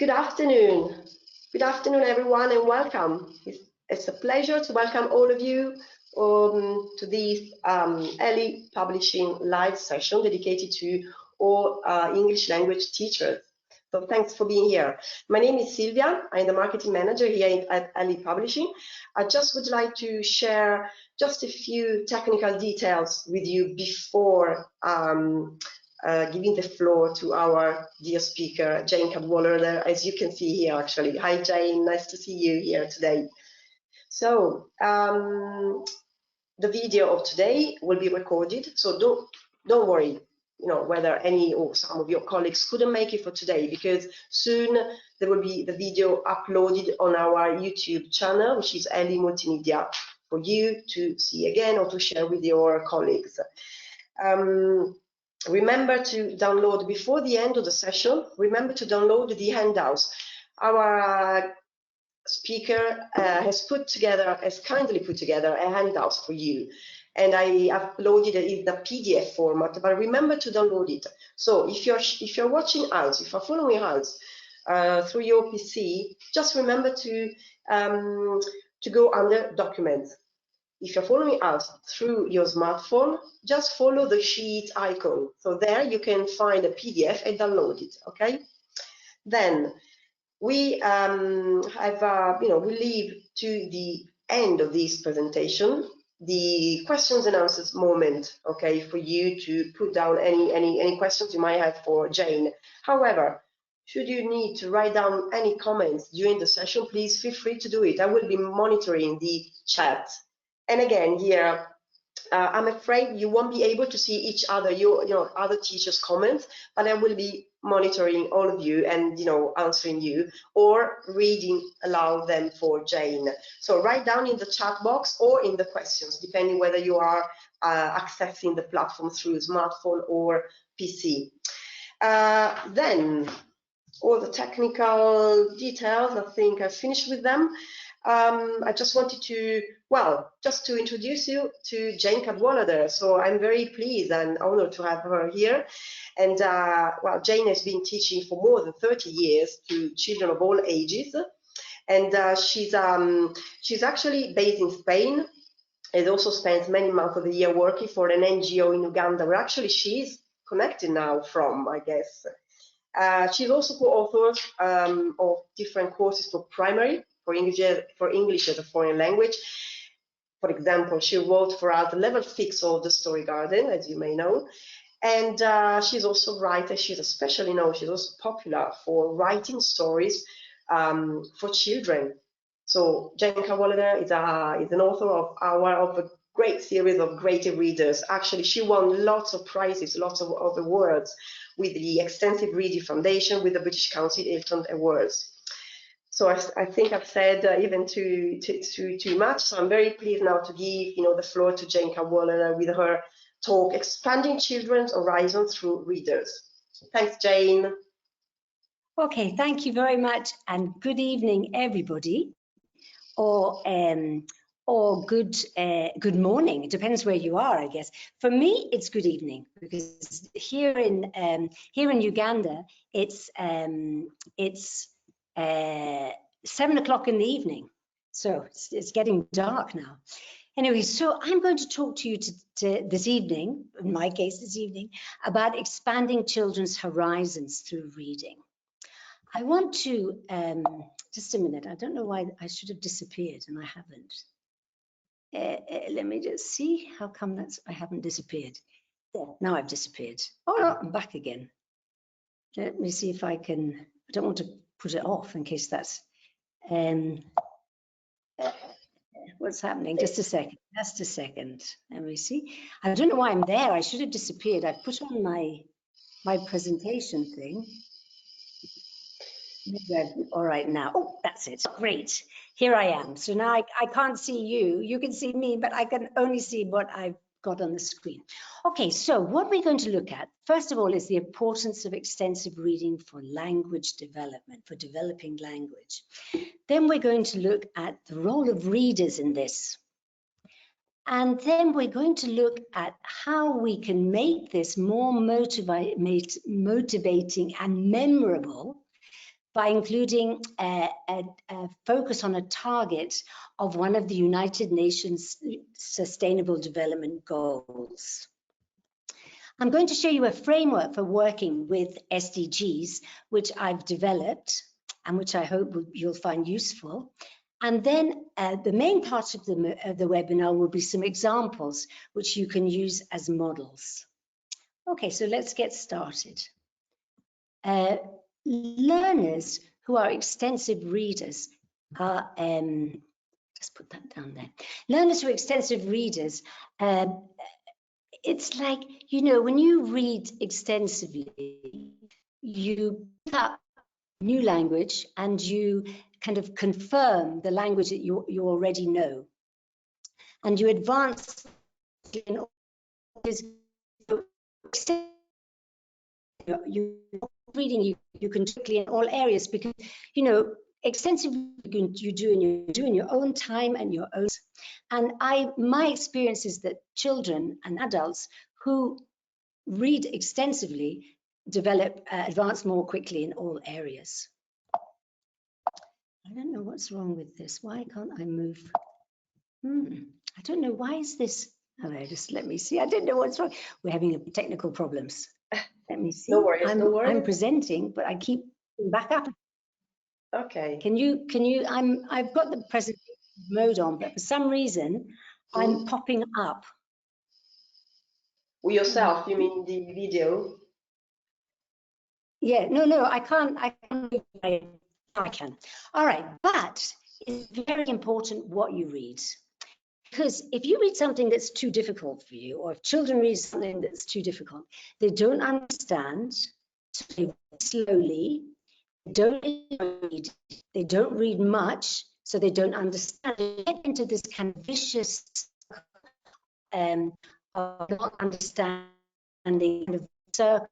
Good afternoon. Good afternoon, everyone, and welcome. It's a pleasure to welcome all of you to this ELi Publishing live session dedicated to all English language teachers. So thanks for being here. My name is Silvia. I'm the marketing manager here at ELi Publishing. I just would like to share just a few technical details with you before giving the floor to our dear speaker, Jane Cadwallader, as you can see here, actually. Hi, Jane. Nice to see you here today. So the video of today will be recorded, so don't worry, whether any or some of your colleagues couldn't make it for today, because soon there will be the video uploaded on our YouTube channel, which is ELi Multimedia, for you to see again or to share with your colleagues. Remember to download before the end of the session. Remember to download the handouts. Our speaker has kindly put together a handout for you, and I uploaded it in the PDF format. But remember to download it. So if you're watching us, if you're following us through your PC, just remember to go under Documents. If you're following us through your smartphone, just follow the sheet icon. So there you can find a PDF and download it, okay? Then we we leave to the end of this presentation the questions and answers moment, okay, for you to put down any questions you might have for Jane. However, should you need to write down any comments during the session, please feel free to do it. I will be monitoring the chat. And again, here, I'm afraid you won't be able to see each other, other teachers' comments, but I will be monitoring all of you and, answering you or reading aloud them for Jane. So write down in the chat box or in the questions, depending whether you are accessing the platform through smartphone or PC. Then all the technical details, I think I finished with them. I just wanted to, just to introduce you to Jane Cadwallader. So I'm very pleased and honored to have her here. And Jane has been teaching for more than 30 years to children of all ages. And she's actually based in Spain and also spends many months of the year working for an NGO in Uganda, where actually she's connected now from, I guess. She's also co-author of different courses for primary, for English as a foreign language. For example, she wrote for us the level 6 of the Story Garden, as you may know. And she's also a writer. She's especially known, she's also popular for writing stories for children. So Jane Cadwallader is an author of a great series of great readers. Actually, she won lots of prizes, lots of awards with the Extensive Reading Foundation, with the British Council Hilton Awards. So I think I've said even too much. So I'm very pleased now to give the floor to Jane Cadwallader with her talk, Expanding Children's Horizons Through Readers. Thanks, Jane. Okay, thank you very much, and good evening, everybody, or good morning. It depends where you are, I guess. For me, it's good evening, because here in Uganda, it's 7 o'clock in the evening, so it's getting dark now. Anyway, so I'm going to talk to you this evening, in my case this evening, about expanding children's horizons through reading. I want to, just a minute, I don't know why I should have disappeared and I haven't. Let me just see, how come I haven't disappeared? There, now I've disappeared. Oh no, I'm back again. Let me see if I can, I don't want to put it off in case that's, what's happening? Just a second, Let me see. I don't know why I'm there. I should have disappeared. I've put on my presentation thing. All right, now, oh, that's it, great. Here I am. So now I can't see you. You can see me, but I can only see what I've got on the screen. Okay, so what we're going to look at, first of all, is the importance of extensive reading for language development, for developing language. Then we're going to look at the role of readers in this. And then we're going to look at how we can make this more motivating and memorable by including a focus on a target of one of the United Nations Sustainable Development Goals. I'm going to show you a framework for working with SDGs, which I've developed and which I hope you'll find useful. And then the main part of the webinar will be some examples which you can use as models. Okay, so let's get started. Learners who are extensive readers are, just put that down there. Learners who are extensive readers, it's like, you know, when you read extensively, you pick up new language and you kind of confirm the language that you already know. And you advance in all this, you reading, you can quickly in all areas, because, you know, extensive you do in your own time and your own. And my experience is that children and adults who read extensively develop, advance more quickly in all areas. I don't know what's wrong with this. Why can't I move? I don't know. Why is this? Oh, just let me see. I don't know what's wrong. We're having technical problems. Let me see. No worries, no worries. I'm presenting, but I keep back up. Okay. Can you, I've got the presentation mode on, but for some reason, I'm popping up. With yourself, you mean the video? Yeah, no, I can't. I can. All right, but it's very important what you read. Because if you read something that's too difficult for you, or if children read something that's too difficult, they don't understand, so they read slowly, they don't read much, so they don't understand. They get into this kind of vicious of not understanding, kind of circle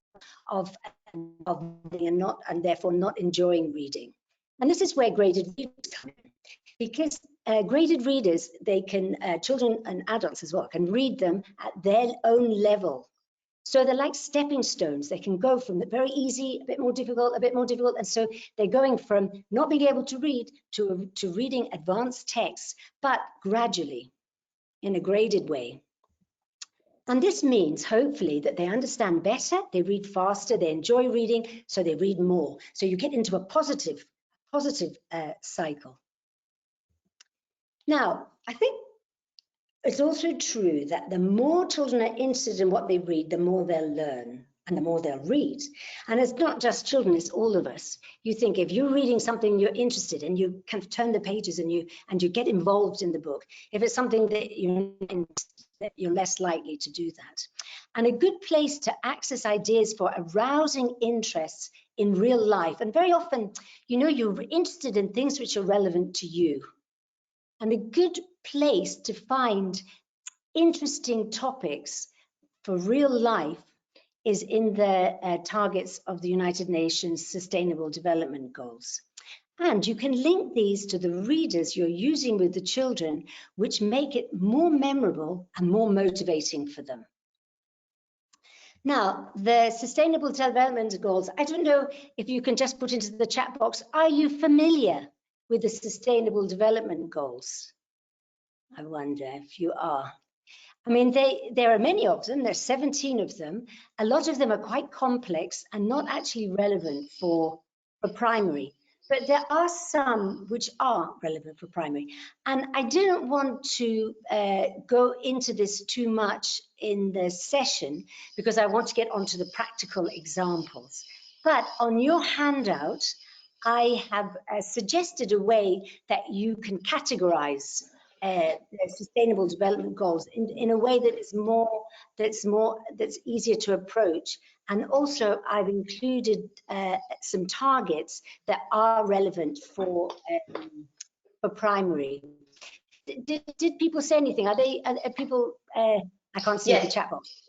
of and therefore not enjoying reading. And this is where graded readers come in, because graded readers, they can, children and adults as well, can read them at their own level. So they're like stepping stones. They can go from the very easy, a bit more difficult, a bit more difficult. And so they're going from not being able to read to reading advanced texts, but gradually in a graded way. And this means, hopefully, that they understand better, they read faster, they enjoy reading, so they read more. So you get into a positive cycle. Now, I think it's also true that the more children are interested in what they read, the more they'll learn and the more they'll read. And it's not just children, it's all of us. You think if you're reading something you're interested in, you kind of turn the pages and you get involved in the book. If it's something that you're less likely to do that. And a good place to access ideas for arousing interests in real life. And very often, you know, you're interested in things which are relevant to you. And a good place to find interesting topics for real life is in the targets of the United Nations Sustainable Development Goals. And you can link these to the readers you're using with the children, which make it more memorable and more motivating for them. Now, the Sustainable Development Goals, I don't know if you can just put into the chat box, are you familiar with the Sustainable Development Goals? I wonder if you are. I mean, there are many of them, there's 17 of them. A lot of them are quite complex and not actually relevant for primary. But there are some which are relevant for primary. And I didn't want to go into this too much in the session because I want to get onto the practical examples. But on your handout, I have suggested a way that you can categorize the Sustainable Development Goals in a way that is that's easier to approach. And also, I've included some targets that are relevant for primary. Did people say anything? Are people? I can't see the chat box.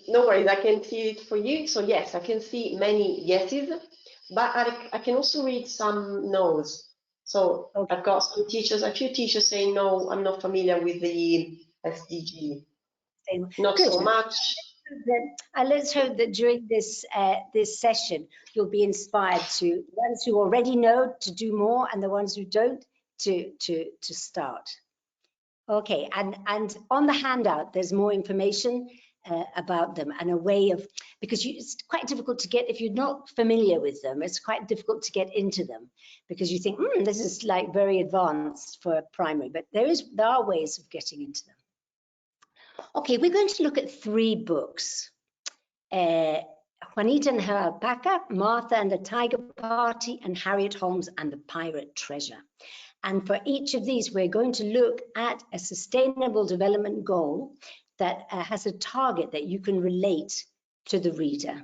No worries, I can see it for you. So yes, I can see many yeses, but I can also read some no's. So okay. I've got some teachers, a few teachers saying, no, I'm not familiar with the SDG. Not Good. So much. let's hope that during this this session, you'll be inspired to, the ones who already know, to do more, and the ones who don't, to start. Okay, and on the handout, there's more information about them and a way of, because it's quite difficult to get, if you're not familiar with them, it's quite difficult to get into them because you think, this is like very advanced for primary, but there are ways of getting into them. Okay, we're going to look at 3 books. Juanita and her Alpaca, Martha and the Tiger Party, and Harriet Holmes and the Pirate Treasure. And for each of these, we're going to look at a sustainable development goal that has a target that you can relate to the reader.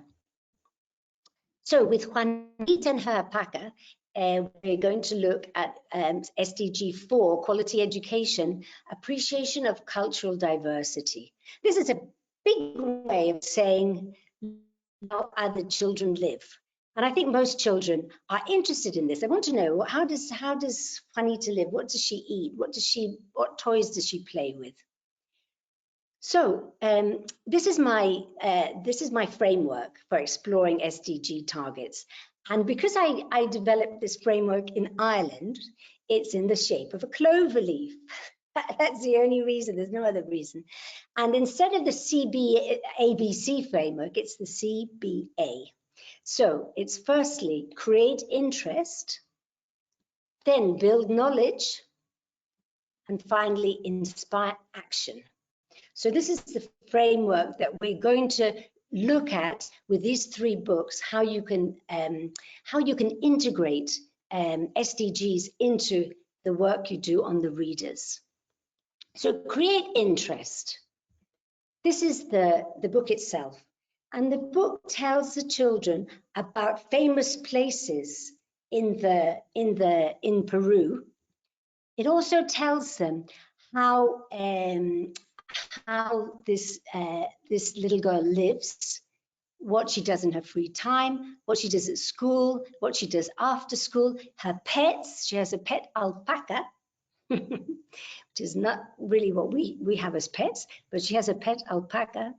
So with Juanita and her Alpaca, we're going to look at SDG 4, quality education, appreciation of cultural diversity. This is a big way of saying how other children live. And I think most children are interested in this. They want to know, how does Juanita live? What does she eat? What toys does she play with? So this is my framework for exploring SDG targets. And because I developed this framework in Ireland, it's in the shape of a clover leaf. That's the only reason, there's no other reason. And instead of the ABC framework, it's the CBA. So it's firstly, create interest, then build knowledge, and finally, inspire action. So this is the framework that we're going to look at with these 3 books, how you can integrate SDGs into the work you do on the readers. So create interest. This is the book itself. And the book tells the children about famous places in Peru. It also tells them how this little girl lives, what she does in her free time, what she does at school, what she does after school, her pets. She has a pet alpaca, which is not really what we have as pets, but she has a pet alpaca.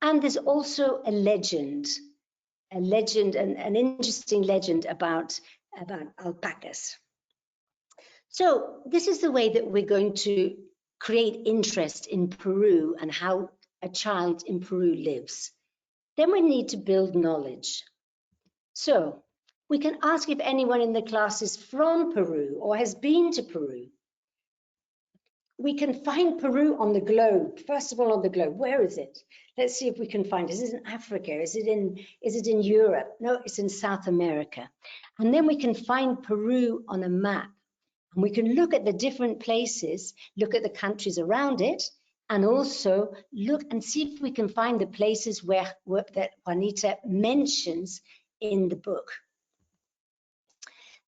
And there's also a legend, an interesting legend about alpacas. So this is the way that we're going to create interest in Peru and how a child in Peru lives. Then we need to build knowledge. So we can ask if anyone in the class is from Peru or has been to Peru. We can find Peru on the globe. First of all, on the globe, where is it? Let's see if we can find it. Is it in Africa? Is it in Europe? No, it's in South America. And then we can find Peru on a map. And we can look at the different places, look at the countries around it, and also look and see if we can find the places that Juanita mentions in the book.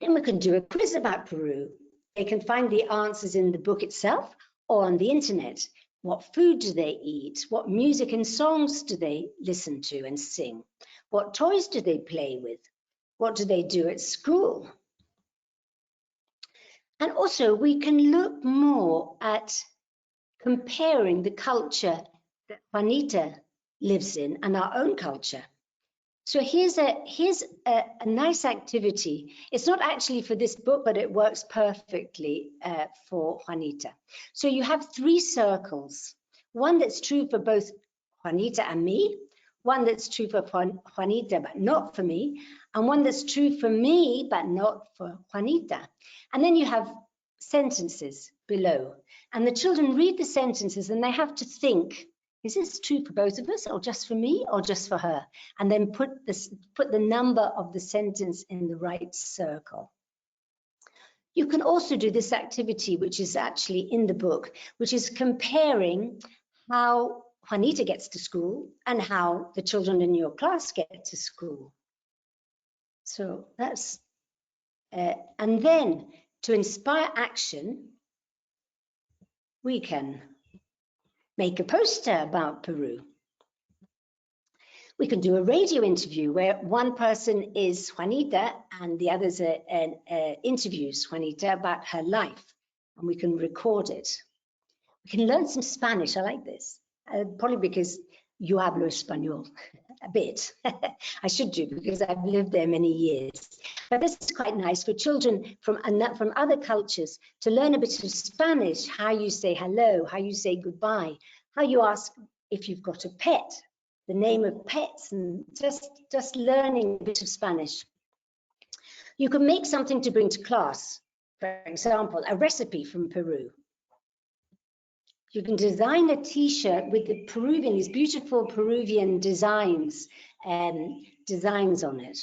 Then we can do a quiz about Peru. They can find the answers in the book itself or on the internet. What food do they eat? What music and songs do they listen to and sing? What toys do they play with? What do they do at school? And also we can look more at comparing the culture that Juanita lives in and our own culture. So here's a nice activity. It's not actually for this book, but it works perfectly for Juanita. So you have 3 circles, one that's true for both Juanita and me, one that's true for Juanita but not for me, and one that's true for me but not for Juanita. And then you have sentences below, and the children read the sentences and they have to think, is this true for both of us, or just for me, or just for her? And then put the number of the sentence in the right circle. You can also do this activity, which is actually in the book, which is comparing how Juanita gets to school and how the children in your class get to school. So that's, and then to inspire action, we can make a poster about Peru. We can do a radio interview where one person is Juanita and the others interviews Juanita about her life, and we can record it. We can learn some Spanish, I like this, probably because yo hablo español a bit. I should do, because I've lived there many years. But this is quite nice for children from other cultures to learn a bit of Spanish, how you say hello, how you say goodbye, how you ask if you've got a pet, the name of pets, and just learning a bit of Spanish. You can make something to bring to class. For example, a recipe from Peru. You can design a T-shirt with the Peruvian, these beautiful Peruvian designs on it.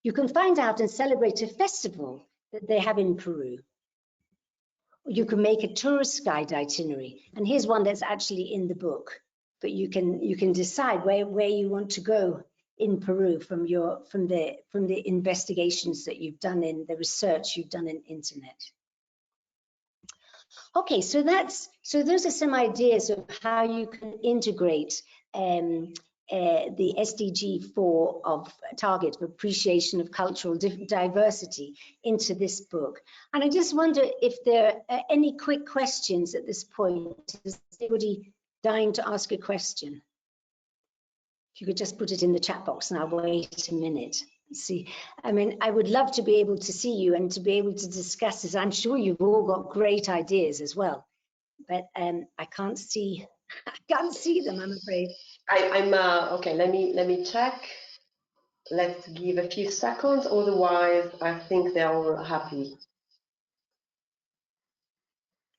You can find out and celebrate a festival that they have in Peru. You can make a tourist guide itinerary, and here's one that's actually in the book. But you can decide where you want to go in Peru from the investigations that you've done, in the research you've done in internet. Okay, so those are some ideas of how you can integrate the SDG 4 of target of appreciation of cultural diversity into this book. And I just wonder if there are any quick questions at this point. Is anybody dying to ask a question? If you could just put it in the chat box, and I'll wait a minute. See, I mean, I would love to be able to see you and to be able to discuss this. I'm sure you've all got great ideas as well, but I can't see them, I'm afraid. I'm okay. Let me check. Let's give a few seconds. Otherwise, I think they're all happy.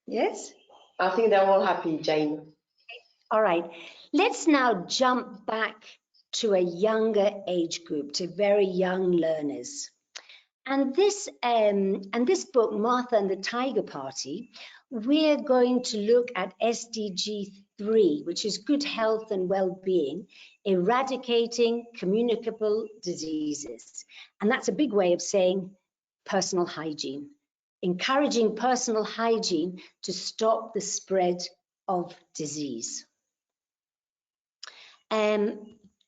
Yes. I think they're all happy, Jane. All right. Let's now jump back to a younger age group, to very young learners. And this book, Martha and the Tiger Party, we're going to look at SDG 3, which is good health and well-being, eradicating communicable diseases. And that's a big way of saying personal hygiene, encouraging personal hygiene to stop the spread of disease.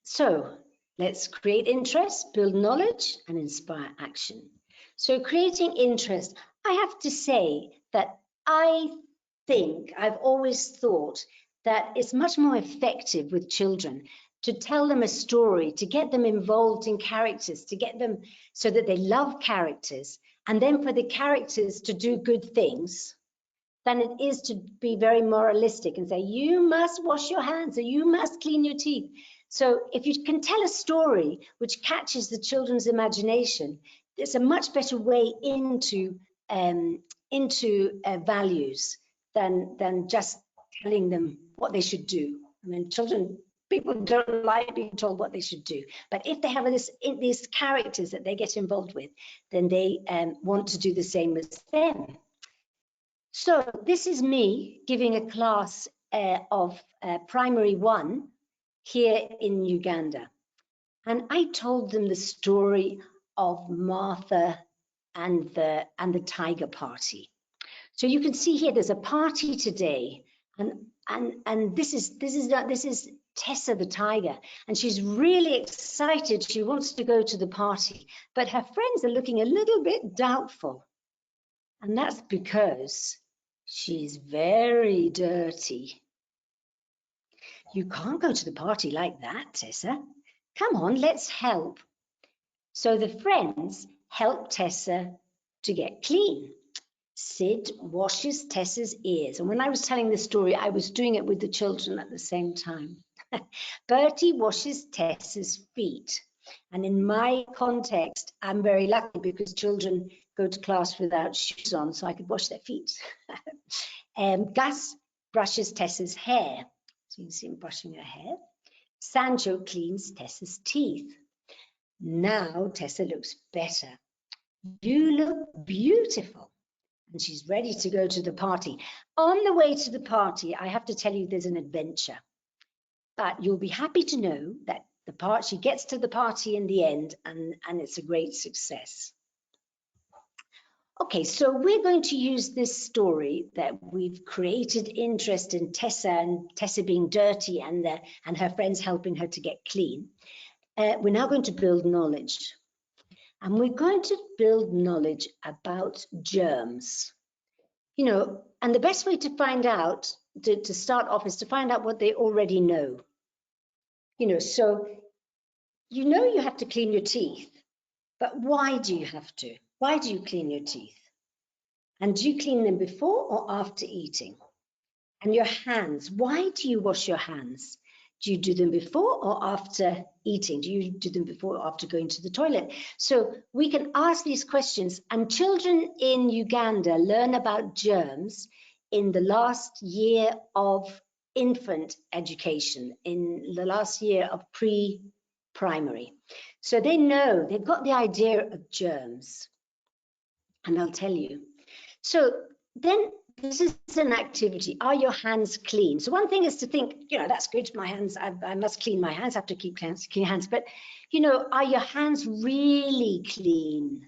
So let's create interest, build knowledge, and inspire action. So creating interest, I have to say that I think I've always thought that it's much more effective with children to tell them a story, to get them involved in characters, to get them so that they love characters, and then for the characters to do good things, than it is to be very moralistic and say, you must wash your hands or you must clean your teeth. So if you can tell a story which catches the children's imagination, it's a much better way into values than just telling them what they should do. I mean, people don't like being told what they should do. But if they have these characters that they get involved with, then they want to do the same as them. So this is me giving a class of primary 1 here in Uganda. And I told them the story of Martha and the Tiger Party. So you can see here there's a party today, and this is Tessa the tiger, and she's really excited. She wants to go to the party, but her friends are looking a little bit doubtful. And that's because she's very dirty. You can't go to the party like that, Tessa. Come on, let's help. So the friends help Tessa to get clean. Sid washes Tessa's ears. And when I was telling this story, I was doing it with the children at the same time. Bertie washes Tessa's feet. And in my context, I'm very lucky because children go to class without shoes on, so I could wash their feet. Gus brushes Tessa's hair. So you can see him brushing her hair. Sancho cleans Tessa's teeth. Now Tessa looks better. You look beautiful. And she's ready to go to the party. On the way to the party, I have to tell you there's an adventure. But you'll be happy to know that she gets to the party in the end, and it's a great success. Okay, so we're going to use this story that we've created interest in Tessa, and Tessa being dirty and her friends helping her to get clean. We're now going to build knowledge. And we're going to build knowledge about germs. You know, and the best way to find out to start off is to find out what they already know. You know, so you know you have to clean your teeth, but why do you have to? Why do you clean your teeth? And do you clean them before or after eating? And your hands, why do you wash your hands? Do you do them before or after eating? Do you do them before or after going to the toilet? So we can ask these questions, and children in Uganda learn about germs in the last year of infant education, in the last year of pre-primary. So they know, they've got the idea of germs, and I'll tell you. So then this is an activity. Are your hands clean? So one thing is to think, you know, that's good. My hands, I must clean my hands. I have to keep clean hands. But, you know, are your hands really clean?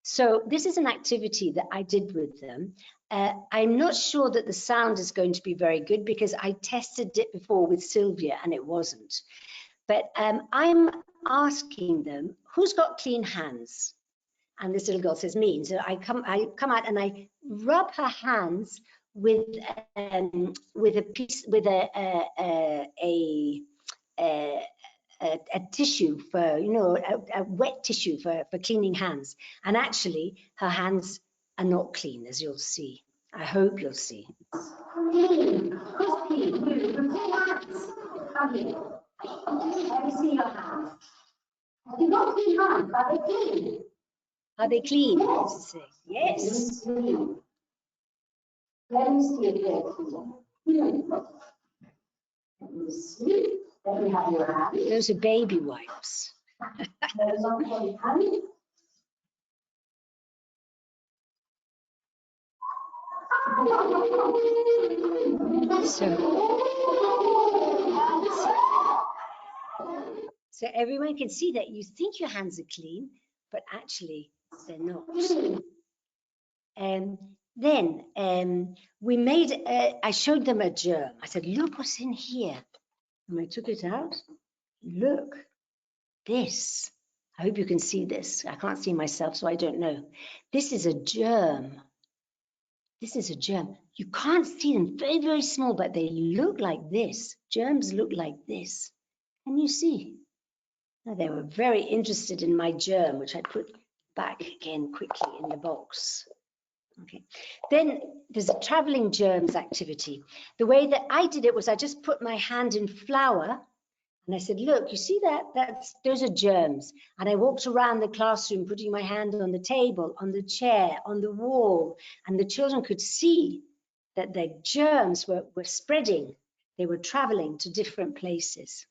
So this is an activity that I did with them. I'm not sure that the sound is going to be very good because I tested it before with Sylvia and it wasn't. But I'm asking them, who's got clean hands? And this little girl says me. And so I come out and I rub her hands with a piece, with a tissue for, you know, a wet tissue for cleaning hands. And actually, her hands are not clean, as you'll see. I hope you'll see. Clean. Who's clean? Come here. Let me see your hands. Have you got clean hands? Are they clean? Are they clean? Yes. Yes. Let me see it there. Let me see. Let me have your hands. Those are baby wipes. So everyone can see that you think your hands are clean, but actually they're not. Then we made, I showed them a germ. I said, look what's in here. And I took it out. Look, this. I hope you can see this. I can't see myself, so I don't know. This is a germ. This is a germ. You can't see them, very, very small, but they look like this. Germs look like this. Can you see? Now, they were very interested in my germ, which I put back again quickly in the box. Okay. Then there's a traveling germs activity. The way that I did it was I just put my hand in flour and I said, look, you see that? Those are germs. And I walked around the classroom, putting my hand on the table, on the chair, on the wall, and the children could see that the germs were spreading. They were traveling to different places.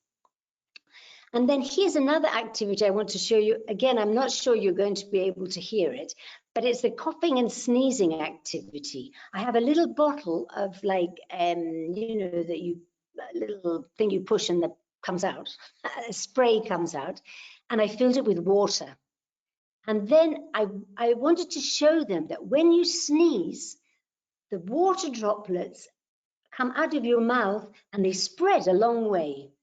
And then here's another activity I want to show you. Again, I'm not sure you're going to be able to hear it, but it's the coughing and sneezing activity. I have a little bottle of like, you know, a little thing you push and that comes out, a spray comes out, and I filled it with water. And then I wanted to show them that when you sneeze, the water droplets come out of your mouth and they spread a long way.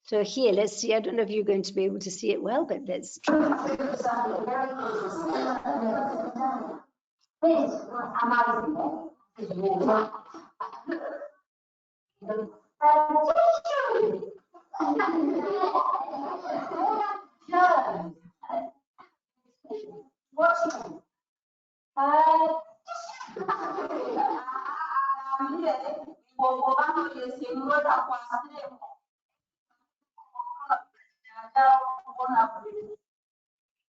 So here, let's see. I don't know if you're going to be able to see it well, but let's try.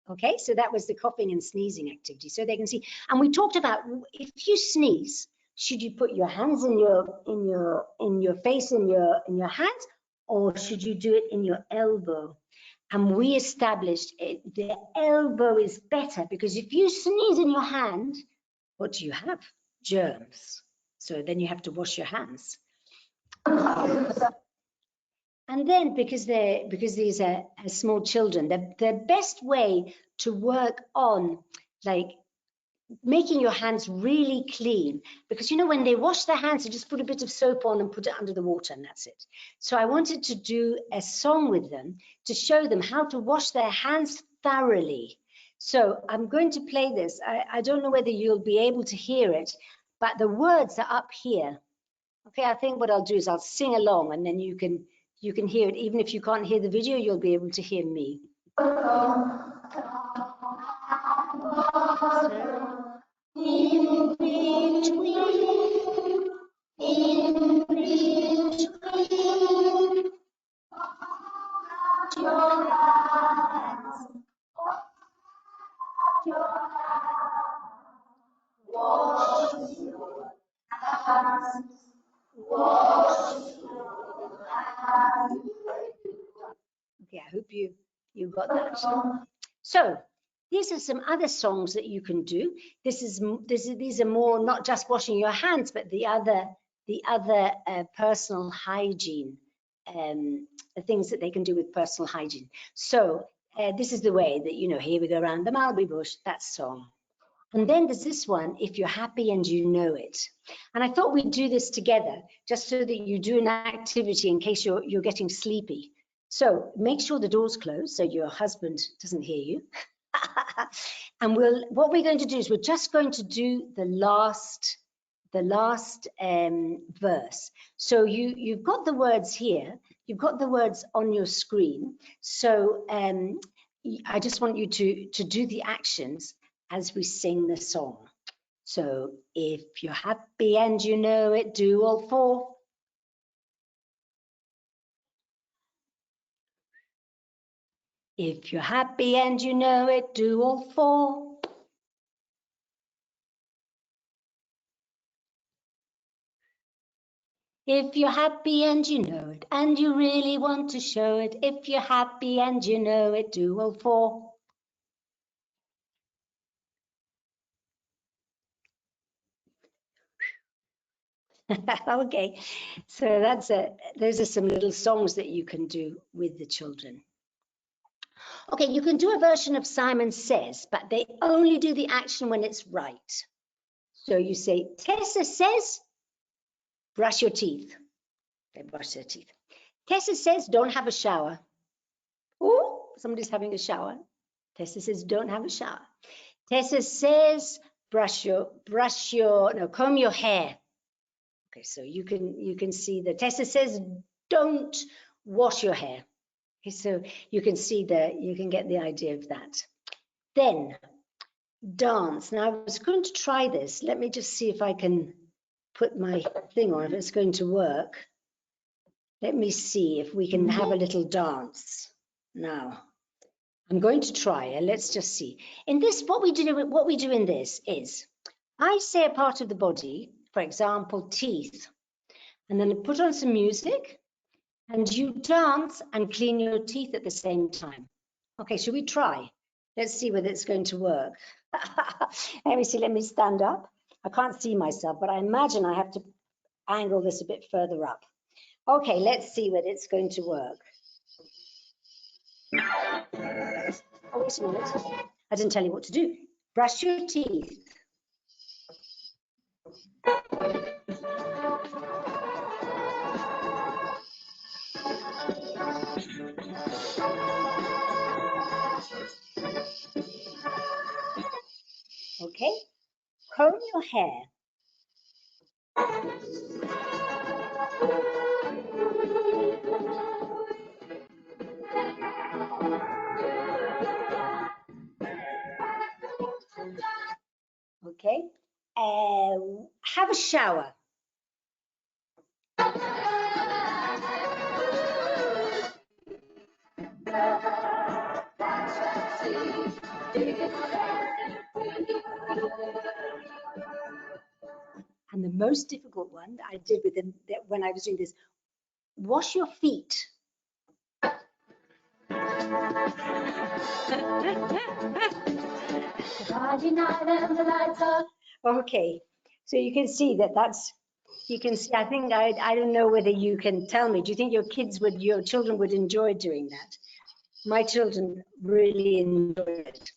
Okay, so that was the coughing and sneezing activity. So they can see, and we talked about if you sneeze, should you put your hands in your face in your hands, or should you do it in your elbow? And we established the elbow is better because if you sneeze in your hand, what do you have? Germs. So then you have to wash your hands. And then because these are small children, the best way to work on like making your hands really clean, because you know when they wash their hands, they just put a bit of soap on and put it under the water and that's it. So I wanted to do a song with them to show them how to wash their hands thoroughly. So I'm going to play this. I don't know whether you'll be able to hear it, but the words are up here. Okay, I think what I'll do is I'll sing along, and then you can hear it. Even if you can't hear the video, you'll be able to hear me. Okay, I hope you got that. So these are some other songs that you can do. These are more not just washing your hands, but the other personal hygiene, the things that they can do with personal hygiene. So this is the way that, you know, here we go around the mulberry bush, that song. And then there's this one, if you're happy and you know it. And I thought we'd do this together just so that you do an activity in case you're getting sleepy. So make sure the door's closed so your husband doesn't hear you. And what we're going to do is we're just going to do the last verse. So you've got the words here, you've got the words on your screen. So I just want you to do the actions as we sing the song. So if you're happy and you know it, do all four. If you're happy and you know it, do all four. If you're happy and you know it, and you really want to show it, if you're happy and you know it, do all four. Okay, so those are some little songs that you can do with the children. Okay, you can do a version of Simon Says, but they only do the action when it's right. So you say, Tessa says, brush your teeth. They brush their teeth. Tessa says, don't have a shower. Oh, somebody's having a shower. Tessa says, don't have a shower. Tessa says, comb your hair. Okay, so you can see that Tessa says, don't wash your hair. Okay, so you can see you can get the idea of that. Then dance. Now I was going to try this. Let me just see if I can put my thing on, if it's going to work. Let me see if we can have a little dance. Now, I'm going to try it. Let's just see. In this, what we do in this is, I say a part of the body, for example, teeth, and then I put on some music, and you dance and clean your teeth at the same time. Okay, should we try? Let's see whether it's going to work. Let me see, let me stand up. I can't see myself, but I imagine I have to angle this a bit further up. Okay, let's see whether it's going to work. Oh, wait a minute. I didn't tell you what to do. Brush your teeth. Okay, comb your hair. Okay, have a shower. And the most difficult one that I did with them when I was doing this, wash your feet. Okay, so you can see you can see, I think, I don't know whether you can tell me, do you think your children would enjoy doing that? My children really enjoy it.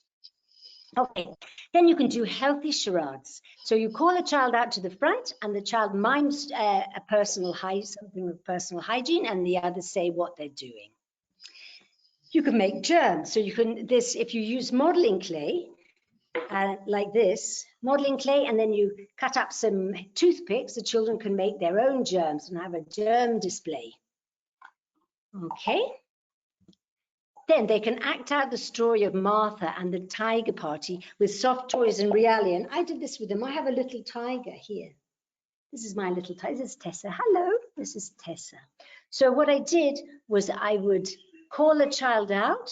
Okay, then you can do healthy charades. So you call a child out to the front and the child mimes something of personal hygiene, and the others say what they're doing. You can make germs. So you can, if you use modeling clay, like this, modeling clay, and then you cut up some toothpicks. The children can make their own germs and have a germ display. Okay. Then they can act out the story of Martha and the tiger party with soft toys and reality. And I did this with them. I have a little tiger here. This is my little tiger. This is Tessa. Hello, this is Tessa. So what I did was I would call a child out,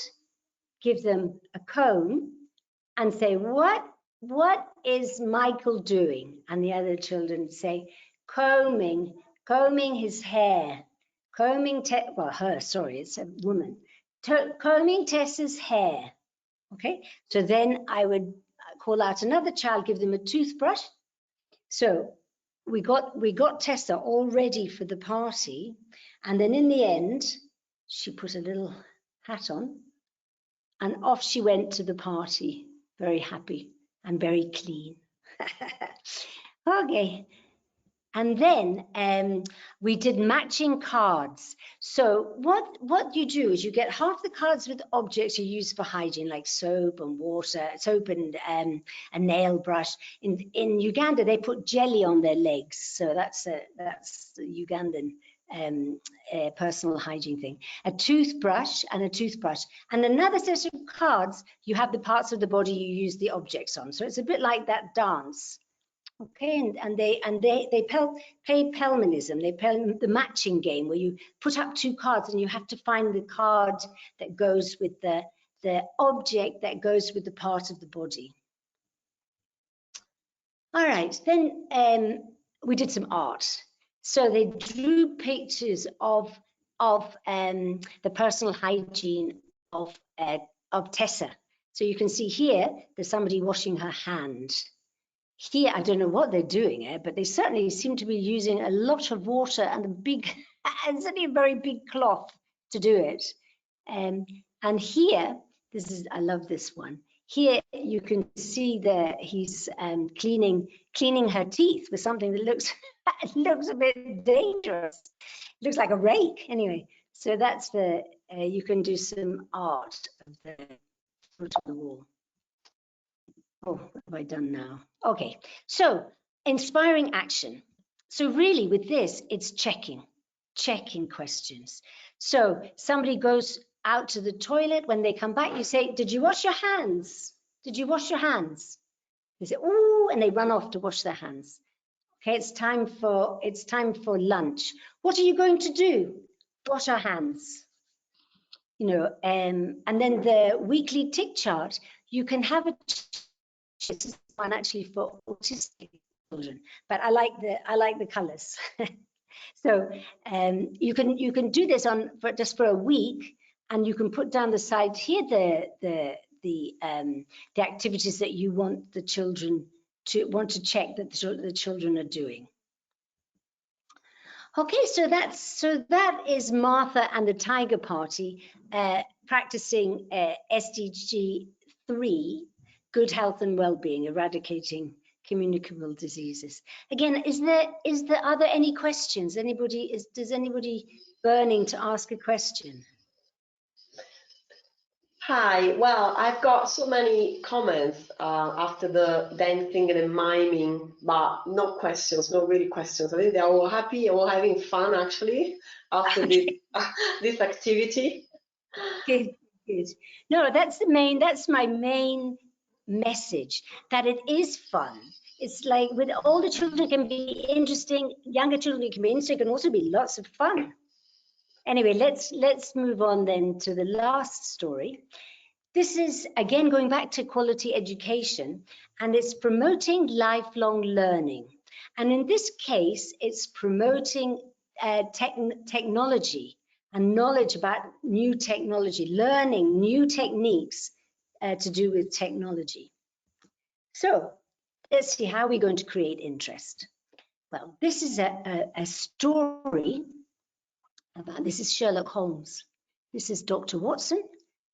give them a comb, and say, what is Michael doing? And the other children say, combing his hair, it's a woman, combing Tessa's hair. Okay, so then I would call out another child, give them a toothbrush. So we got Tessa all ready for the party, and then in the end, she put a little hat on, and off she went to the party, very happy and very clean. Okay. And then we did matching cards. So what you do is you get half the cards with objects you use for hygiene, like soap and water, soap and a nail brush. In Uganda, they put jelly on their legs. So that's the Ugandan personal hygiene thing. A toothbrush and a toothbrush. And another set of cards, you have the parts of the body you use the objects on. So it's a bit like that dance. Okay, and they play Pelmanism. They play the matching game where you put up two cards and you have to find the card that goes with the object that goes with the part of the body. All right, then we did some art. So they drew pictures of the personal hygiene of Tessa. So you can see here there's somebody washing her hand. Here, I don't know what they're doing, but they certainly seem to be using a lot of water and and certainly a very big cloth to do it. And here, I love this one. Here you can see that he's cleaning her teeth with something that looks a bit dangerous. It looks like a rake, anyway. So that's you can do some art of the foot on the wall. Oh, what have I done now? Okay, so inspiring action. So really with this, it's checking questions. So somebody goes out to the toilet. When they come back, you say, did you wash your hands? Did you wash your hands? They say, ooh, and they run off to wash their hands. Okay, it's time for lunch. What are you going to do? Wash our hands. You know, and then the weekly tick chart, you can have a this is one actually for autistic children, but I like the colors. So you can do this just for a week, and you can put down the side here the activities that you want the children to check that the children are doing. Okay, so that is Martha and the Tiger Party practicing SDG 3. Good health and well-being, eradicating communicable diseases. Again, are there any questions? Does anybody burning to ask a question? Hi, well, I've got so many comments after the dancing and the miming, but no questions, no really questions. I think they're all happy, all having fun actually after this activity. Good. No, that's my main message, that it is fun. It's like with older children it can be interesting, younger children it can be interesting, it can also be lots of fun. Anyway, let's move on then to the last story. This is again going back to quality education, and it's promoting lifelong learning. And in this case, it's promoting technology and knowledge about new technology, learning new techniques to do with technology. So let's see how we're going to create interest. Well, this is a story about, this is Sherlock Holmes. This is Dr. Watson,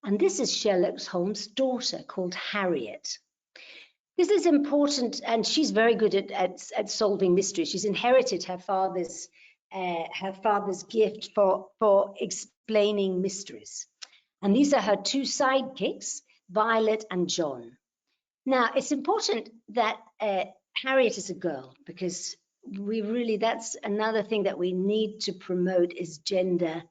and this is Sherlock Holmes' daughter called Harriet. This is important, and she's very good at solving mysteries. She's inherited her father's gift for explaining mysteries. And these are her two sidekicks, Violet and John. Now, it's important that Harriet is a girl, because that's another thing that we need to promote is gender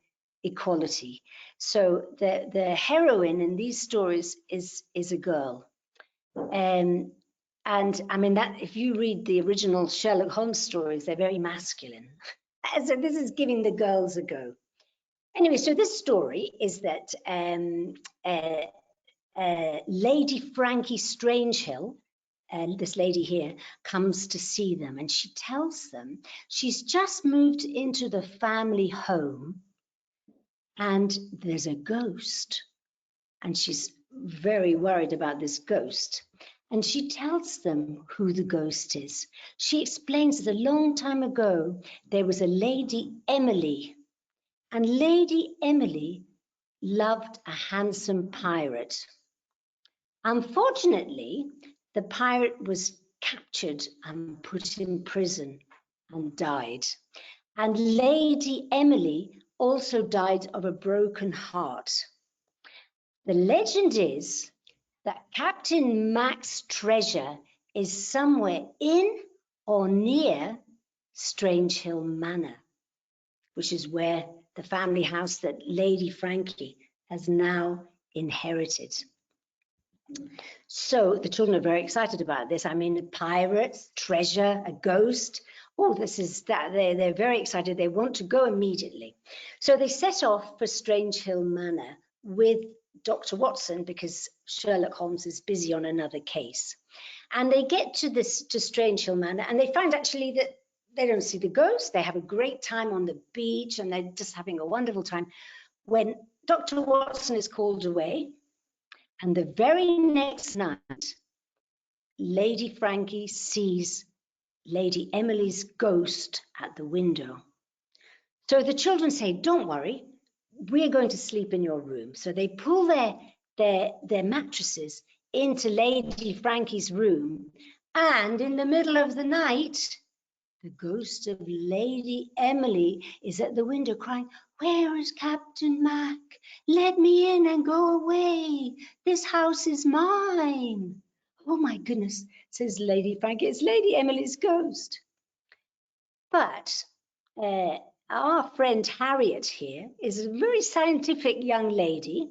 equality. So the heroine in these stories is a girl. And I mean, that if you read the original Sherlock Holmes stories, they're very masculine. So this is giving the girls a go. Anyway, so this story is that Lady Frankie Strangehill, this lady here, comes to see them, and she tells them she's just moved into the family home and there's a ghost, and she's very worried about this ghost. And she tells them who the ghost is. She explains that a long time ago there was a Lady Emily, and Lady Emily loved a handsome pirate. Unfortunately, the pirate was captured and put in prison and died. And Lady Emily also died of a broken heart. The legend is that Captain Mac's treasure is somewhere in or near Strangehill Manor, which is where the family house that Lady Frankie has now inherited. So the children are very excited about this. I mean, pirates, treasure, a ghost. Oh, this is that. They're very excited. They want to go immediately. So they set off for Strangehill Manor with Dr. Watson, because Sherlock Holmes is busy on another case. And they get to Strangehill Manor, and they find actually that they don't see the ghost. They have a great time on the beach, and they're just having a wonderful time when Dr. Watson is called away. And the very next night, Lady Frankie sees Lady Emily's ghost at the window. So the children say, don't worry, we're going to sleep in your room. So they pull their mattresses into Lady Frankie's room, and in the middle of the night, the ghost of Lady Emily is at the window crying, "Where is Captain Mac? Let me in and go away. This house is mine." "Oh my goodness," says Lady Frankie, "it's Lady Emily's ghost." But our friend Harriet here is a very scientific young lady,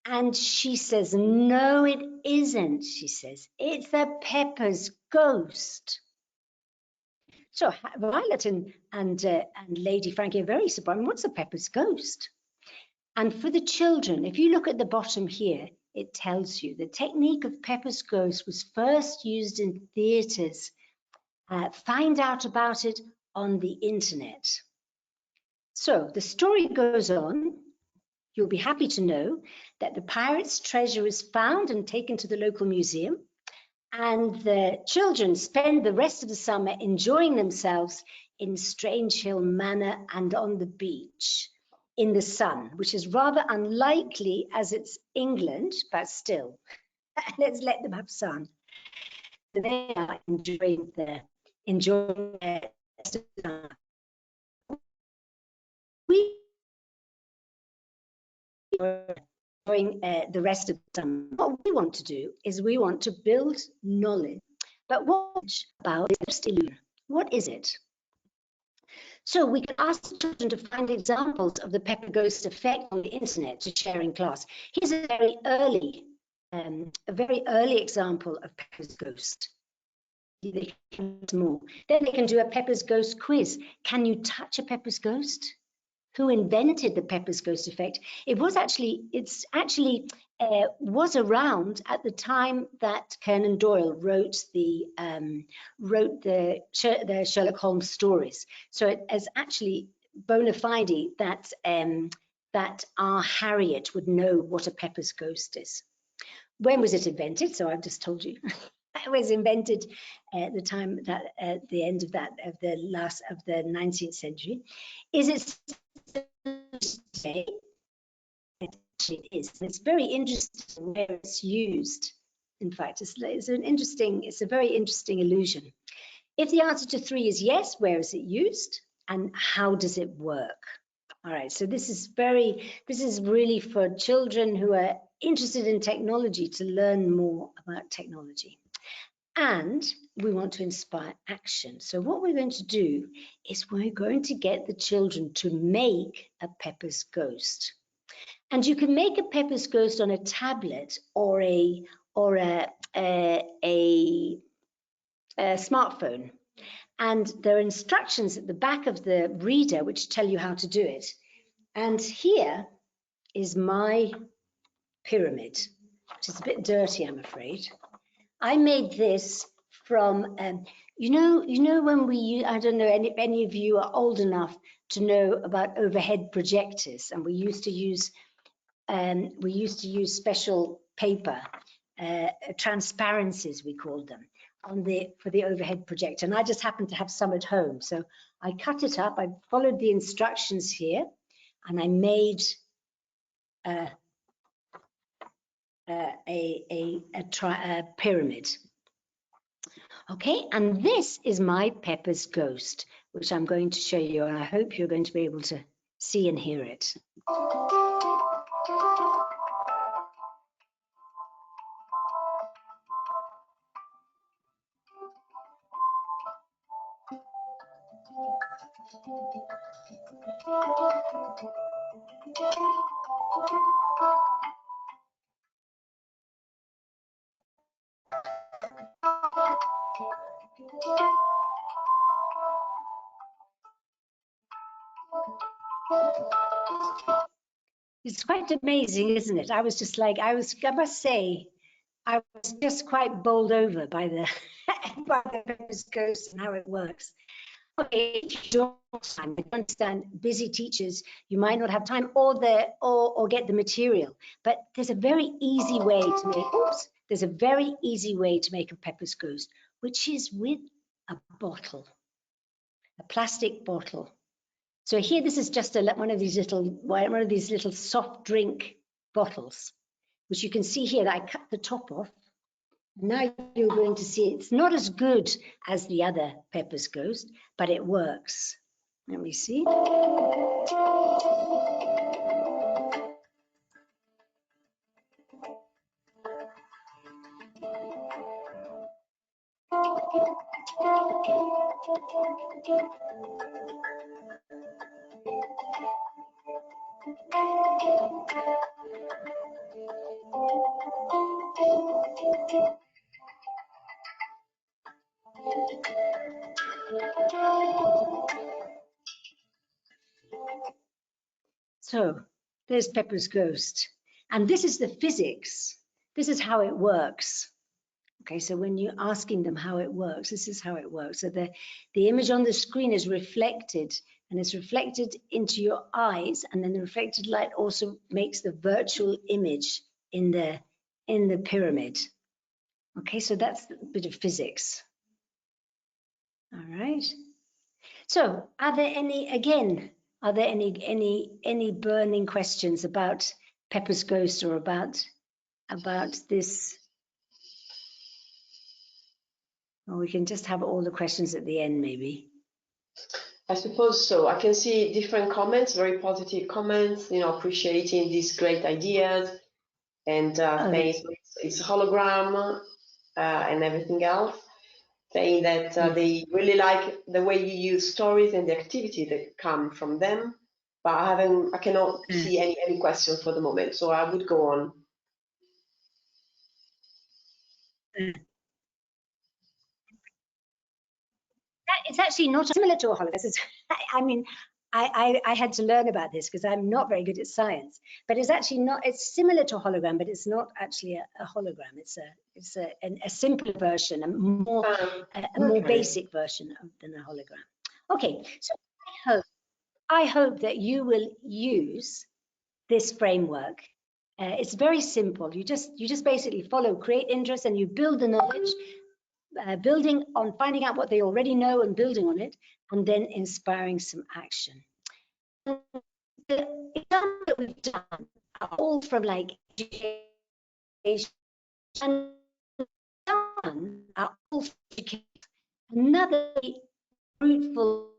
and she says, "No, it isn't," she says. "It's the Pepper's ghost." So Violet and Lady Frankie are very surprised. What's the Pepper's ghost? And for the children, if you look at the bottom here, it tells you the technique of Pepper's ghost was first used in theatres. Find out about it on the internet. So the story goes on. You'll be happy to know that the pirate's treasure is found and taken to the local museum. And the children spend the rest of the summer enjoying themselves in Strangehill Manor and on the beach in the sun, which is rather unlikely as it's England, but still, let's let them have sun. They are enjoying the enjoying the rest of the summer. What we want to do is we want to build knowledge. But what about this illusion? What is it? So we can ask the children to find examples of the Pepper Ghost effect on the internet to share in class. Here's a very early example of Pepper's Ghost. They can do more. Then they can do a Pepper's Ghost quiz. Can you touch a Pepper's Ghost? Who invented the Pepper's Ghost effect? Was around at the time that Conan Doyle wrote the Sherlock Holmes stories. So it is actually bona fide that that our Harriet would know what a Pepper's Ghost is. When was it invented? So I've just told you. It was invented at the time that at the end of the 19th century. Is it today? It actually is. It's very interesting where it's used. In fact, it's a very interesting illusion. If the answer to 3 is yes, where is it used and how does it work? All right, so this is really for children who are interested in technology to learn more about technology. And we want to inspire action. So what we're going to do is we're going to get the children to make a Pepper's Ghost. And you can make a Pepper's Ghost on a tablet or a smartphone. And there are instructions at the back of the reader which tell you how to do it. And here is my pyramid, which is a bit dirty, I'm afraid. I made this from, you know when we, I don't know if any of you are old enough to know about overhead projectors, and we used to use special paper, transparencies we called them, for the overhead projector, and I just happened to have some at home, so I cut it up. I followed the instructions here, and I made a pyramid. Okay, and this is my Pepper's Ghost, which I'm going to show you, and I hope you're going to be able to see and hear it. It's quite amazing, isn't it? I was just like, I must say, I was just quite bowled over by the Pepper's Ghost and how it works. Okay, I understand busy teachers, you might not have time or get the material, but there's a very easy way to make, a Pepper's Ghost, which is with a bottle, a plastic bottle. So here, this is just one of these little soft drink bottles, which you can see here that I cut the top off. Now you're going to see it's not as good as the other Pepper's Ghost, but it works. Let me see. So there's Pepper's Ghost. And this is the physics. This is how it works. Okay, so when you're asking them how it works, this is how it works. So the image on the screen is reflected, and it's reflected into your eyes, and then the reflected light also makes the virtual image in the pyramid. Okay, so that's a bit of physics. All right. So are there any burning questions about Pepper's Ghost or about this? Or we can just have all the questions at the end, maybe. I suppose so. I can see different comments, very positive comments, appreciating these great ideas, and saying it's a hologram and everything else, saying that they really like the way you use stories and the activity that come from them. But I cannot see any questions for the moment, so I would go on. It's actually not similar to a hologram. I mean, I had to learn about this because I'm not very good at science, but it's actually not. It's similar to a hologram, but it's not actually a hologram. It's a simpler version, a more basic version than a hologram. Okay, so I hope that you will use this framework. It's very simple. You just basically follow, create interest, and you build the knowledge. Building on finding out what they already know and building on it, and then inspiring some action. The examples that we've done are all from like education, and done are all education. Another fruitful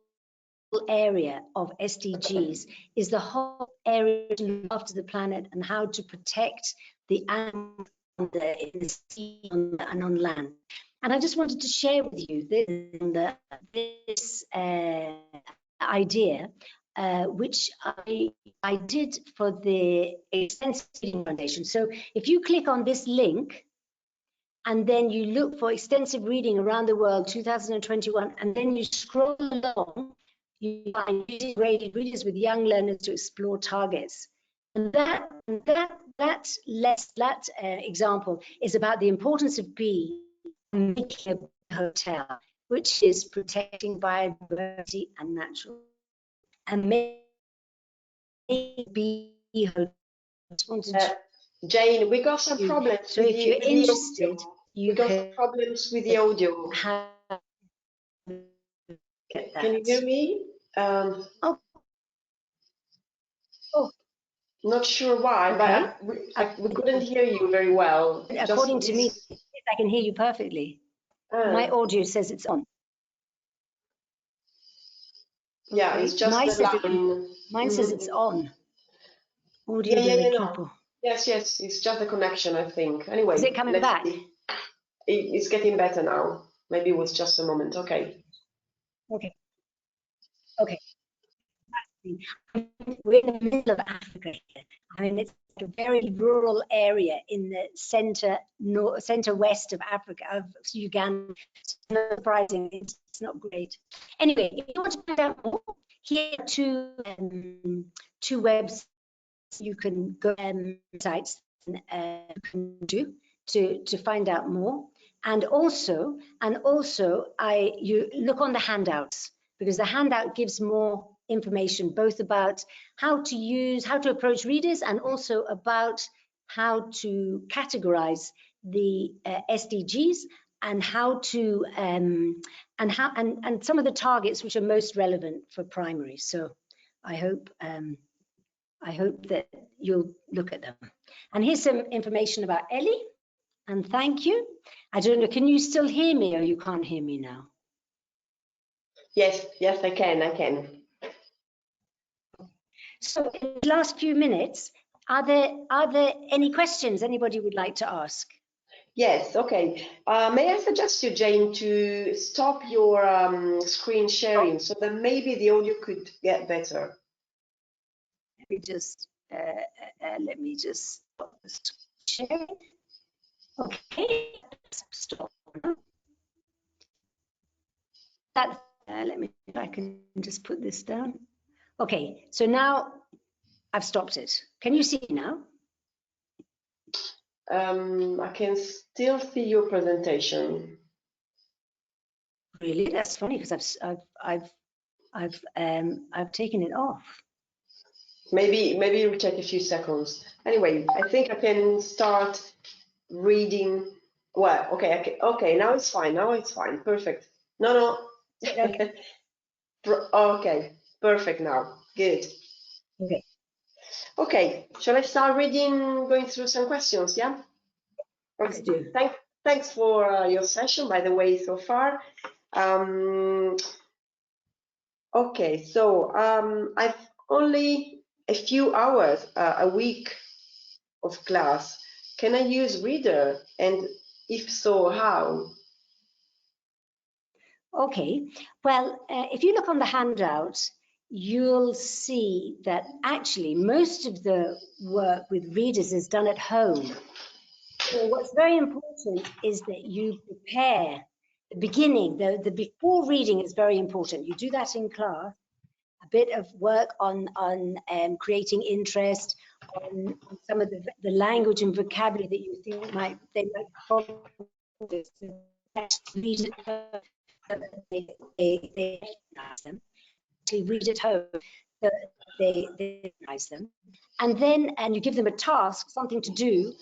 area of SDGs is the whole area to look after the planet and how to protect the animals in the sea and on land. And I just wanted to share with you this idea, which I did for the Extensive Reading Foundation. So if you click on this link, and then you look for extensive reading around the world 2021, and then you scroll along, you find graded readers with young learners to explore targets. And that example is about the importance of B and making a hotel, which is protecting biodiversity and natural. And maybe Jane, we got some problems. So if you're interested, we got some problems with the audio. Can you hear me? Not sure why, okay. but we couldn't hear you very well. According to me, I can hear you perfectly. My audio says it's on. Yeah, it's just mine says it's on. Audio no. Yes, it's just the connection, I think. Anyway, is it coming back? See. It's getting better now. Maybe it was just a moment. Okay. We're in the middle of Africa here. I mean, it's a very rural area in the center west of Africa, of Uganda. It's not surprising, it's not great. Anyway, if you want to find out more, here are two websites you can go sites can do to find out more. And also you look on the handouts, because the handout gives more information both about how to approach readers, and also about how to categorize the SDGs, and how to and some of the targets which are most relevant for primary. So I hope that you'll look at them. And here's some information about ELi, and thank you. I don't know, can you still hear me, or you can't hear me now? Yes, I can. So in the last few minutes, are there any questions anybody would like to ask? Yes, okay. May I suggest you, Jane, to stop your screen sharing so that maybe the audio could get better? Let me just stop the screen sharing. Okay, stop. Let me, if I can just put this down. Okay, so now I've stopped it. Can you see now? I can still see your presentation. Really, that's funny, because I've taken it off. Maybe it will take a few seconds. Anyway, I think I can start reading. Well, okay. Now it's fine. Perfect. No. Okay. Okay, perfect now. Good. Okay, shall I start going through some questions? Yeah. Let's do. Thanks for your session, by the way, so far. Okay, so I've only a few hours a week of class. Can I use Reader, and if so, how? Okay, well, if you look on the handout, you'll see that actually most of the work with readers is done at home. So what's very important is that you prepare the beginning. The before reading is very important. You do that in class. A bit of work on creating interest, on some of the language and vocabulary that you think they might follow. They recognize them. They read at home, so they recognize them, and you give them a task, something to do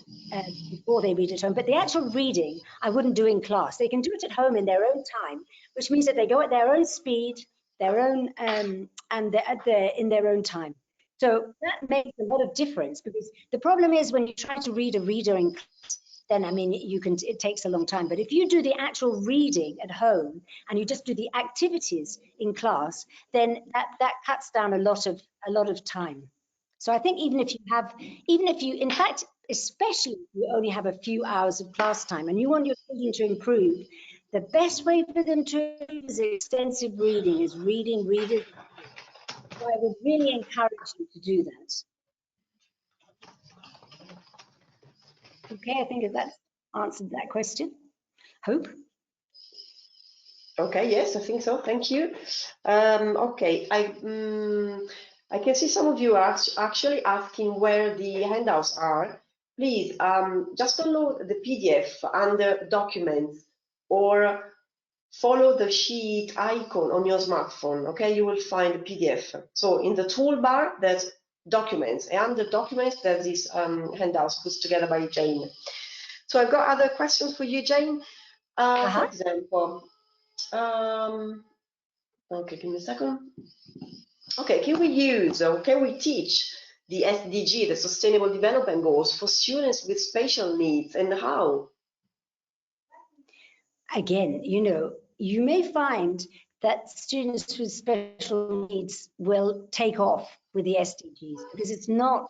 before they read at home. But the actual reading, I wouldn't do in class. They can do it at home in their own time, which means that they go at their own speed, their own in their own time. So that makes a lot of difference, because the problem is when you try to read a reader in class, then I mean it takes a long time. But if you do the actual reading at home and you just do the activities in class, then that cuts down a lot of time. So I think even if you, in fact, especially if you only have a few hours of class time and you want your children to improve, the best way for them to improve is extensive reading, is reading. So I would really encourage you to do that. Okay, I think that's answered that question. Hope. Okay, yes, I think so. Thank you. Okay, I can see some of you are actually asking where the handouts are. Please, just download the PDF under Documents or follow the sheet icon on your smartphone. Okay, you will find the PDF. So in the toolbar, there's Documents, and under Documents, there's these handouts put together by Jane. So I've got other questions for you, Jane. For example, okay, give me a second. Okay, can we teach the SDG, the Sustainable Development Goals, for students with special needs, and how? Again, you may find that students with special needs will take off with the SDGs because it's not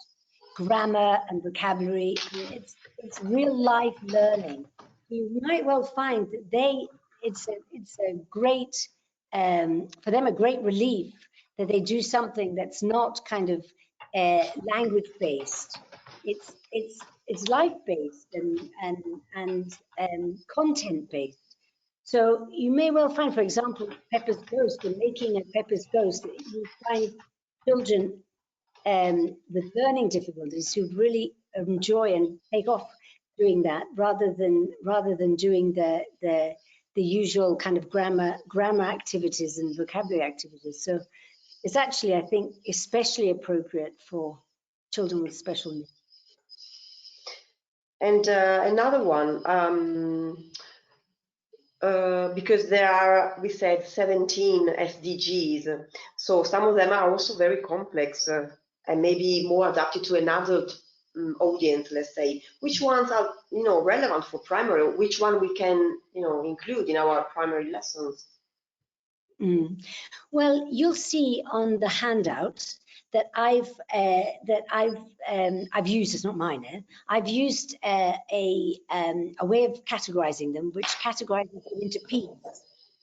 grammar and vocabulary, it's real life learning. You might well find that it's a great for them, a great relief that they do something that's not kind of language based. It's life based and content based. So you may well find, for example, Pepper's Ghost, and making a Pepper's Ghost, you find children with learning difficulties who really enjoy and take off doing that, rather than doing the usual kind of grammar activities and vocabulary activities. So it's actually, I think, especially appropriate for children with special needs. And another one, because there are, we said, 17 SDGs, so some of them are also very complex and maybe more adapted to an adult audience, let's say. Which ones are, relevant for primary? Which one we can, include in our primary lessons? Well, you'll see on the handout that I've used. It's not mine. I've used a way of categorizing them, which categorizes them into P's: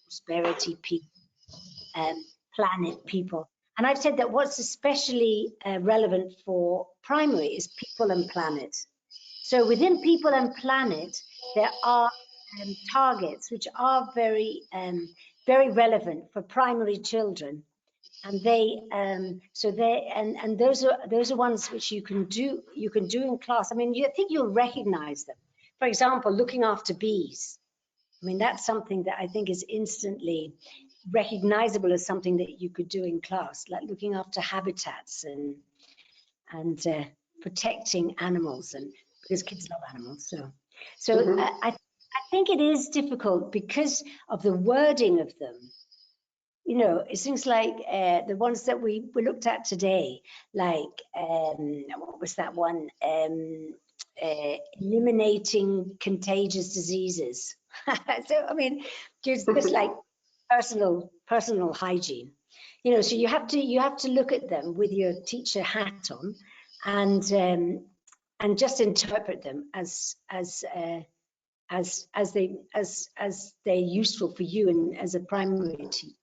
prosperity, P, planet, people. And I've said that what's especially relevant for primary is people and planet. So within people and planet, there are targets which are very relevant for primary children, and those are ones which you can do in class. I mean, I think you'll recognize them. For example, looking after bees. I mean, that's something that I think is instantly recognizable as something that you could do in class, like looking after habitats and protecting animals, and because kids love animals. So I think it is difficult because of the wording of them. It's things like the ones that we looked at today, like what was that one? Eliminating contagious diseases. So I mean, just like personal hygiene. So you have to look at them with your teacher hat on, and just interpret them as they're useful for you and as a primary teacher.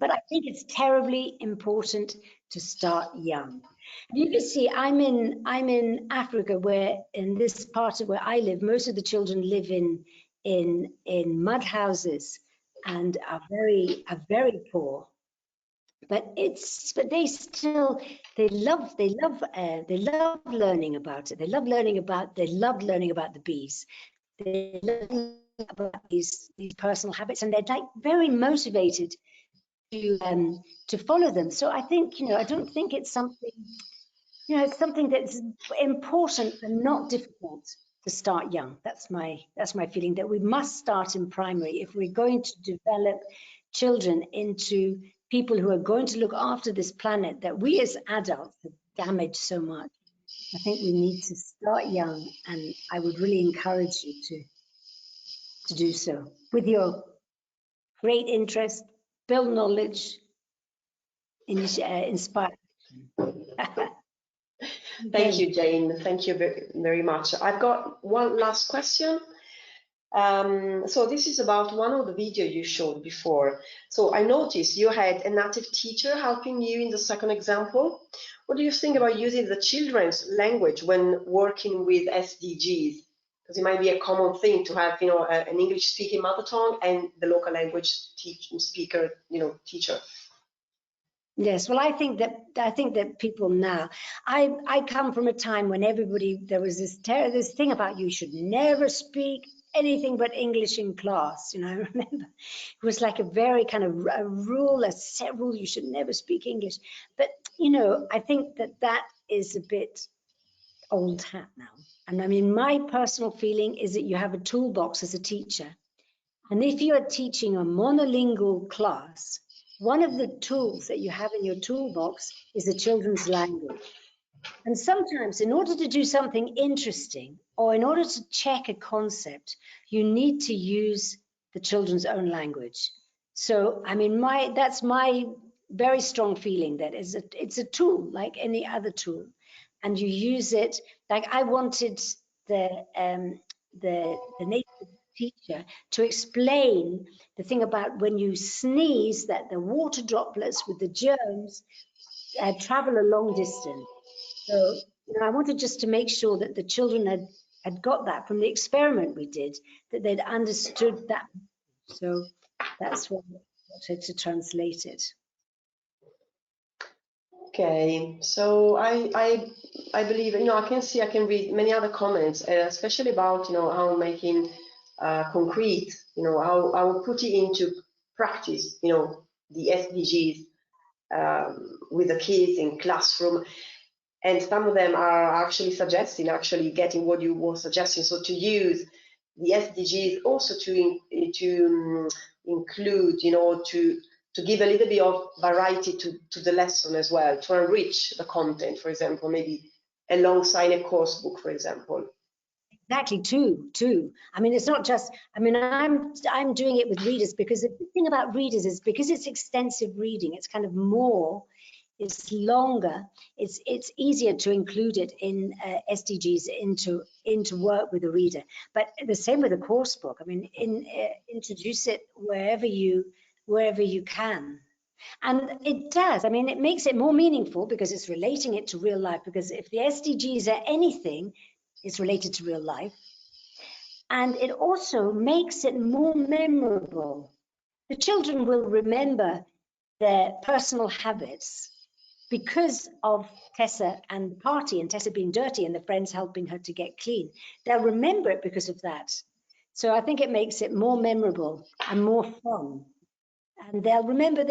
But I think it's terribly important to start young. You can see I'm in Africa, where in this part of where I live, most of the children live in mud houses and are very poor. But they love learning about it. They love learning about the bees. They love about these personal habits, and they're like very motivated to follow them. So I think, I don't think it's something, it's something that's important and not difficult to start young. That's my feeling, that we must start in primary if we're going to develop children into people who are going to look after this planet that we as adults have damaged so much. I think we need to start young, and I would really encourage you to do so with your great interest, build knowledge, inspire. Thank you, Jane. Thank you very, very much. I've got one last question. So this is about one of the video you showed before. So I noticed you had a native teacher helping you in the second example. What do you think about using the children's language when working with SDGs? Because it might be a common thing to have, an English-speaking mother tongue and the local language speaker, teacher. Yes, well, I think that people now, I come from a time when there was this thing about you should never speak anything but English in class. I remember it was like a very kind of a rule, a set rule, you should never speak English. But I think that is a bit old hat now. And I mean, my personal feeling is that you have a toolbox as a teacher, and if you are teaching a monolingual class, one of the tools that you have in your toolbox is the children's language. And sometimes in order to do something interesting or in order to check a concept, you need to use the children's own language. So, I mean, that's my very strong feeling that it's a tool like any other tool. And you use it, like I wanted the native teacher to explain the thing about when you sneeze, that the water droplets with the germs travel a long distance. So I wanted just to make sure that the children had got that from the experiment we did, that they'd understood that. So that's what I wanted to translate it. Okay, so I believe, I can read many other comments, especially about, how making concrete, how put it into practice, the SDGs with the kids in classroom. And some of them are actually getting what you were suggesting. So to use the SDGs also to include, to give a little bit of variety to the lesson as well, to enrich the content, for example, maybe alongside a course book, for example. Exactly, too. I mean, it's not just, I'm doing it with readers because the thing about readers is because it's extensive reading, it's kind of more, it's longer, it's easier to include it in SDGs into work with a reader. But the same with a course book. I mean, introduce it wherever you can. And it does. I mean, it makes it more meaningful because it's relating it to real life. Because if the SDGs are anything, it's related to real life. And it also makes it more memorable. The children will remember their personal habits because of Tessa and the party, and Tessa being dirty and the friends helping her to get clean. They'll remember it because of that. So I think it makes it more memorable and more fun. And they'll remember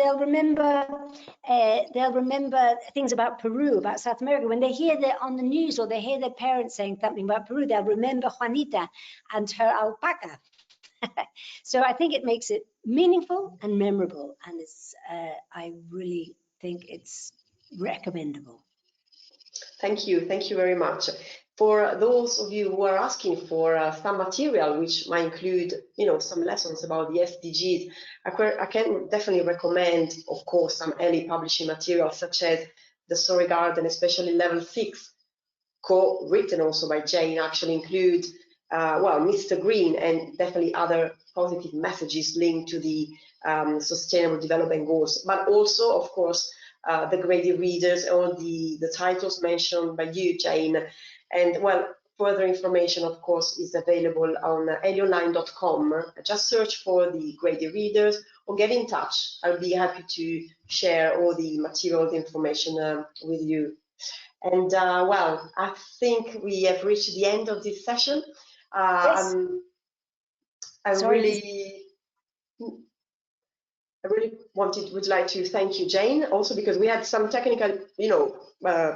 things about Peru, about South America. When they hear that on the news or they hear their parents saying something about Peru, they'll remember Juanita and her alpaca. So I think it makes it meaningful and memorable, and I really think it's recommendable. Thank you very much. For those of you who are asking for some material, which might include, some lessons about the SDGs, I can definitely recommend, of course, some ELi Publishing material, such as the Story Garden, especially level 6, co-written also by Jane, actually include, Mr. Green and definitely other positive messages linked to the Sustainable Development Goals, but also, of course, the graded readers or the titles mentioned by you, Jane. And further information, of course, is available on elionline.com. Just search for the graded readers or get in touch. I'll be happy to share all the material, the information with you. And I think we have reached the end of this session. Yes. I really would like to thank you, Jane, also because we had some technical,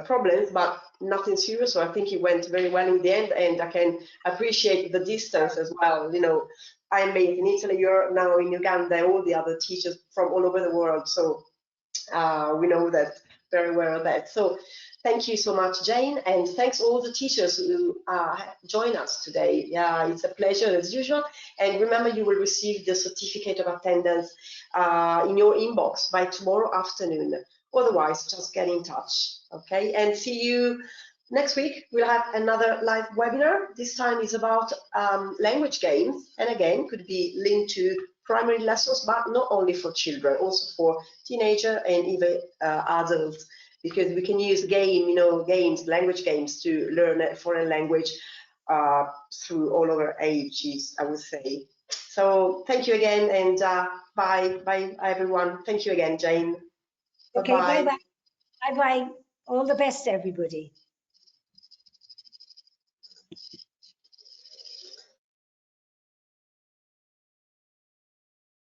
problems, but nothing serious. So I think it went very well in the end, and I can appreciate the distance as well. I'm based in Italy, you're now in Uganda, all the other teachers from all over the world. So we know that very well that. So thank you so much, Jane, and thanks all the teachers who join us today. Yeah, it's a pleasure as usual. And remember, you will receive the certificate of attendance in your inbox by tomorrow afternoon. Otherwise, just get in touch, okay? And see you Next week, we'll have another live webinar. This time is about language games, and again, could be linked to primary lessons, but not only for children, also for teenagers and even adults, because we can use games, language games, to learn a foreign language through all over ages, I would say. So thank you again, and bye everyone. Thank you again, Jane. Okay, bye-bye. Bye-bye. All the best, everybody.